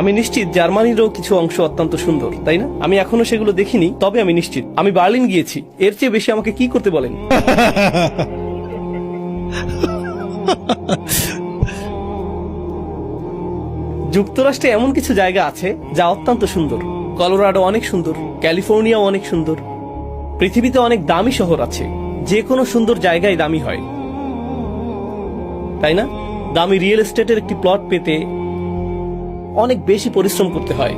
আমি নিশ্চিত জার্মানিরও কিছু অংশ অত্যন্ত সুন্দর, তাই না? আমি এখনো সেগুলো দেখিনি, তবে আমি নিশ্চিত। আমি বার্লিন গিয়েছি, এর চেয়ে বেশি আমাকে কি করতে বলেন? যুক্তরাষ্ট্রে এমন কিছু জায়গা আছে যা অত্যন্ত সুন্দর। কলোরাডো অনেক সুন্দর, ক্যালিফোর্নিয়াও অনেক সুন্দর। পৃথিবীতে অনেক দামি শহর আছে, যে কোনো সুন্দর জায়গায় দামি হয়, তাই না? দামি রিয়েল এস্টেটের একটি প্লট পেতে অনেক বেশি পরিশ্রম করতে হয়।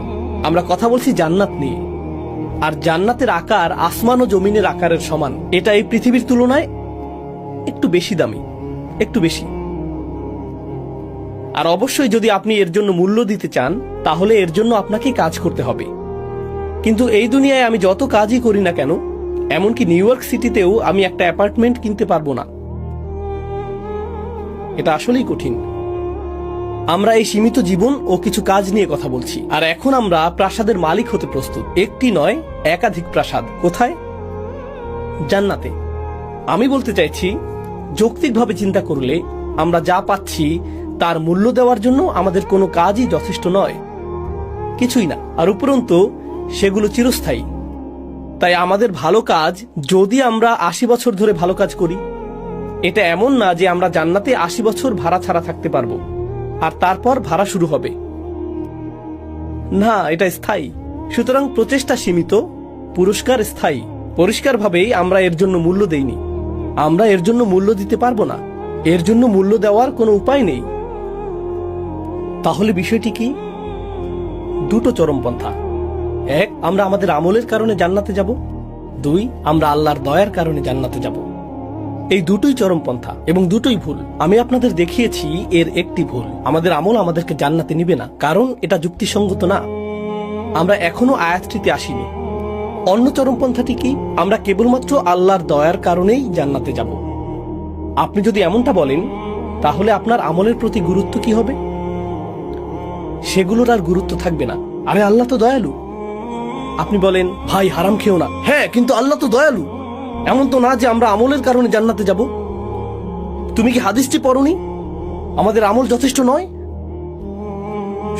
আমরা কথা বলছি জান্নাত নিয়ে, আর জান্নাতের আকার আসমান ও জমিনের আকারের সমান। এটা এই পৃথিবীর তুলনায় একটু বেশি দামি, একটু বেশি। আর অবশ্যই যদি আপনি এর জন্য মূল্য দিতে চান, তাহলে এর জন্য আপনাকে কাজ করতে হবে। কিন্তু এই দুনিয়ায় আমি যত কাজই করি না কেন, এমনকি নিউ ইয়র্ক সিটিতেও আমি একটা অ্যাপার্টমেন্ট কিনতে পারবো না। এটা আসলেই কঠিন। আমরা এই সীমিত জীবন ও কিছু কাজ নিয়ে কথা বলছি, আর এখন আমরা প্রাসাদের মালিক হতে প্রস্তুত। একটি নয়, একাধিক প্রাসাদ। কোথায়? জান্নাতে। আমি বলতে চাইছি, যৌক্তিকভাবে চিন্তা করলে আমরা যা পাচ্ছি তার মূল্য দেওয়ার জন্য আমাদের কোনো কাজই যথেষ্ট নয়, কিছুই না। আর উপরন্তু সেগুলো চিরস্থায়ী। তাই আমাদের ভালো কাজ, যদি আমরা ৮০ বছর ধরে ভালো কাজ করি, এটা এমন না যে আমরা জান্নাতে ৮০ বছর ভাড়া ছাড়া থাকতে পারবো আর তারপর ভাড়া শুরু হবে। না, এটা স্থায়ী। সুতরাং প্রচেষ্টা সীমিত, পুরস্কার স্থায়ী। পরিষ্কারভাবেই আমরা এর জন্য মূল্য দেইনি। আমরা এর জন্য মূল্য দিতে পারবো না। এর জন্য মূল্য দেওয়ার কোনো উপায় নেই। তাহলে বিষয়টি কি? দুটো চরমপন্থা। এক, আমরা আমাদের আমলের কারণে জান্নাতে যাব। দুই, আমরা আল্লাহর দয়ার কারণে জান্নাতে যাব। এই দুটোই চরমপন্থা এবং দুটোই ভুল। আমি আপনাদের দেখিয়েছি এর একটি ভুল। আমাদের আমল আমাদেরকে জান্নাতে নিবে না, কারণ এটা যুক্তিসঙ্গত না। আমরা এখনো আয়াতটিতে আসিনি। অন্য চরমপন্থাটি কি? আমরা কেবলমাত্র আল্লাহর দয়ার কারণেই জান্নাতে যাব। আপনি যদি এমনটা বলেন, তাহলে আপনার আমলের প্রতি গুরুত্ব কি হবে? সেগুলোর আর গুরুত্ব থাকবে না। আরে আল্লাহ তো দয়ালু। আপনি বলেন, ভাই হারাম খেও না। হ্যাঁ, কিন্তু আল্লাহ তো দয়ালু। এমন তো না যে আমরা আমলের কারণে জান্নাতে যাব। তুমি কি হাদিসটি পড়নি? আমাদের আমল যথেষ্ট নয়,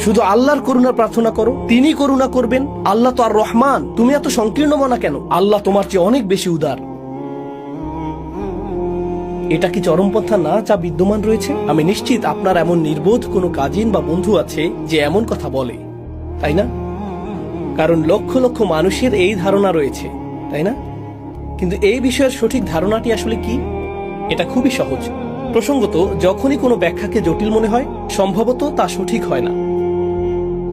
শুধু আল্লাহর করুণা প্রার্থনা করো, তিনি করুণা করবেন। আল্লাহ তো আর রহমান। তুমি এত সংকীর্ণ মনা কেন? আল্লাহ তোমার চেয়ে অনেক বেশি উদার। এটা কি চরমপন্থা না যা বিদ্যমান রয়েছে? আমি নিশ্চিত আপনার এমন নির্বোধ কোনো কাজিন বা বন্ধু আছে যে এমন কথা বলে, তাই না? কারণ লক্ষ লক্ষ মানুষের এই ধারণা রয়েছে, তাই না? কিন্তু এই বিষয়ের সঠিক ধারণাটি আসলে কি? এটা খুবই সহজ। প্রসঙ্গত, যখনই কোনো ব্যাখ্যাকে জটিল মনে হয়, সম্ভবত তা সঠিক হয় না।